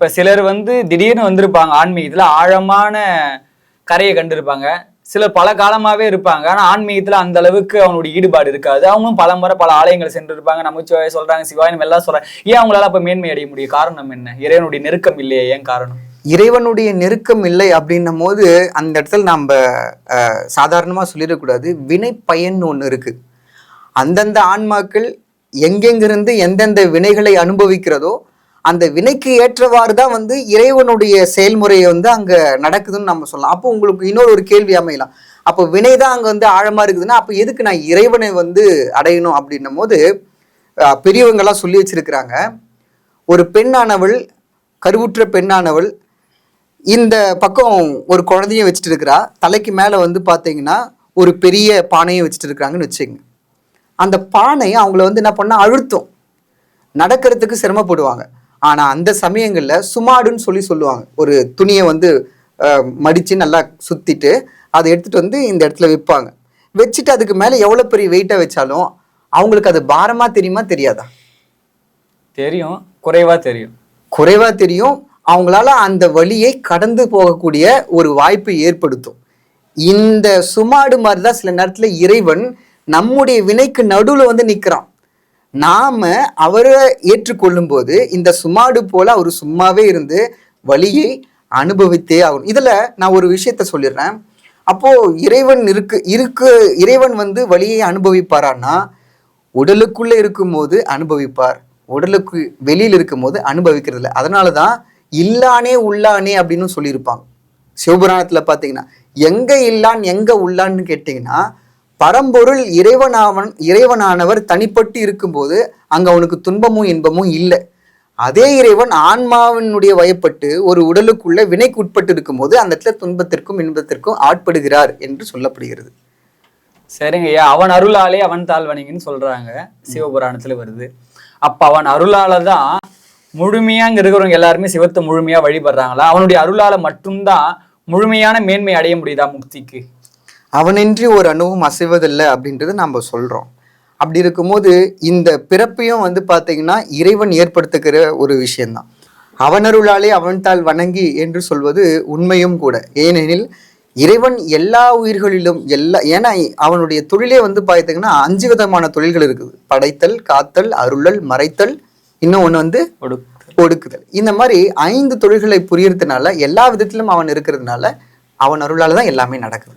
இப்ப சிலர் திடீர்னு வந்திருப்பாங்க ஆன்மீகத்துல ஆழமான கரையை கண்டிருப்பாங்க. சிலர் பல காலமாவே இருப்பாங்க. ஆனா ஆன்மீகத்துல அந்த அளவுக்கு அவனுடைய ஈடுபாடு இருக்காது. அவங்களும் பல முறை பல ஆலயங்கள் சென்று இருப்பாங்க. நமச்சிவாய சொல்றாங்க, சிவாயனம் எல்லாம் சொல்றாங்க. ஏன் அவங்களால அப்ப மேன்மை அடைய முடியும்? காரணம் என்ன? இறைவனுடைய நெருக்கம் இல்லையே, ஏன் காரணம்? இறைவனுடைய நெருக்கம் இல்லை அப்படின்னும் போது அந்த இடத்துல நம்ம சாதாரணமா சொல்லிடக்கூடாது. வினை பயன் ஒண்ணு இருக்கு. அந்தந்த ஆன்மாக்கள் எங்கெங்கிருந்து எந்தெந்த வினைகளை அனுபவிக்கிறதோ அந்த வினைக்கு ஏற்றவாறு தான் இறைவனுடைய செயல்முறையை அங்க நடக்குதுன்னு நம்ம சொல்லலாம். அப்போ உங்களுக்கு இன்னொரு கேள்வி அமையலாம். அப்போ வினை தான் அங்க ஆழமா இருக்குதுன்னா அப்போ எதுக்கு நான் இறைவனை அடையணும் அப்படின்னும் போது பெரியவங்கெல்லாம் சொல்லி வச்சிருக்கிறாங்க. ஒரு பெண்ணானவள், கருவுற்ற பெண்ணானவள் இந்த பக்கம் ஒரு குழந்தையும் வச்சுட்டு இருக்கிறா. தலைக்கு மேல பார்த்தீங்கன்னா ஒரு பெரிய பானையும் வச்சுட்டு இருக்கிறாங்கன்னு வச்சுங்க. அந்த பானை அவங்கள என்ன பண்ணா அழுத்தம், நடக்கிறதுக்கு சிரமப்படுவாங்க. ஆனா அந்த சமயங்கள்ல சுமாடுன்னு சொல்லுவாங்க. ஒரு துணியை மடிச்சு நல்லா சுத்திட்டு அதை எடுத்துட்டு இந்த இடத்துல வைப்பாங்க. வச்சுட்டு அதுக்கு மேல எவ்வளவு பெரிய வெயிட்டா வச்சாலும் அவங்களுக்கு அது பாரமா தெரியுமா தெரியாதா? தெரியும், குறைவா தெரியும். குறைவா தெரியும். அவங்களால அந்த வழியை கடந்து போகக்கூடிய ஒரு வாய்ப்பை ஏற்படுத்தும். இந்த சுமாடு மாதிரிதான் சில நேரத்துல இறைவன் நம்முடைய வினைக்கு நடுவுல நிக்கிறான். நாம அவரை ஏற்றுக்கொள்ளும் போது இந்த சுமாடு போல அவர் சும்மாவே இருந்து வலியை அனுபவித்தே ஆகும். இதுல நான் ஒரு விஷயத்த சொல்லிடுறேன். அப்போ இறைவன் இறைவன் வலியை அனுபவிப்பாரான்னா உடலுக்குள்ள இருக்கும் போது அனுபவிப்பார், உடலுக்கு வெளியில் இருக்கும் போது அனுபவிக்கிறது இல்லை. அதனாலதான் இல்லானே உள்ளானே அப்படின்னு சொல்லியிருப்பாங்க. சிவபுராணத்துல பாத்தீங்கன்னா எங்க இல்லான் எங்க உள்ளான்னு கேட்டீங்கன்னா பரம்பொருள் இறைவனானவர் தனிப்பட்டு இருக்கும்போது அங்க அவனுக்கு துன்பமும் இன்பமும் இல்லை. அதே இறைவன் ஆன்மாவினுடைய வயப்பட்டு ஒரு உடலுக்குள்ள வினைக்கு உட்பட்டு இருக்கும்போது அந்த இடத்துல துன்பத்திற்கும் இன்பத்திற்கும் ஆட்படுகிறார் என்று சொல்லப்படுகிறது. சரிங்க ஐயா, அவன் அருளாலே அவன் தாழ்வணிங்கன்னு சொல்றாங்க, சிவபுராணத்துல வருது. அப்ப அவன் அருளாலதான் முழுமையா இங்க இருக்கிறவங்க எல்லாருமே சிவத்தை முழுமையா வழிபடுறாங்களா? அவனுடைய அருளால மட்டும்தான் முழுமையான மேன்மை அடைய முடியுதா முக்திக்கு? அவனின்றி ஒரு அணுவும் அசைவதில்லை அப்படின்றது நம்ம சொல்றோம். அப்படி இருக்கும்போது இந்த பிறப்பையும் பார்த்தீங்கன்னா இறைவன் ஏற்படுத்துகிற ஒரு விஷயம்தான். அவனருளாலே அவன்தால் வணங்கி என்று சொல்வது உண்மையும் கூட. ஏனெனில் இறைவன் எல்லா உயிர்களிலும் ஏன்னா அவனுடைய தொழிலே பார்த்தீங்கன்னா 5 விதமான தொழில்கள் இருக்குது. படைத்தல், காத்தல், அருளல், மறைத்தல், இன்னும் ஒண்ணு ஒடுக்குதல். இந்த மாதிரி 5 தொழில்களை புரியறதுனால எல்லா விதத்திலும் அவன் இருக்கிறதுனால அவன் அருளால தான் எல்லாமே நடக்குது.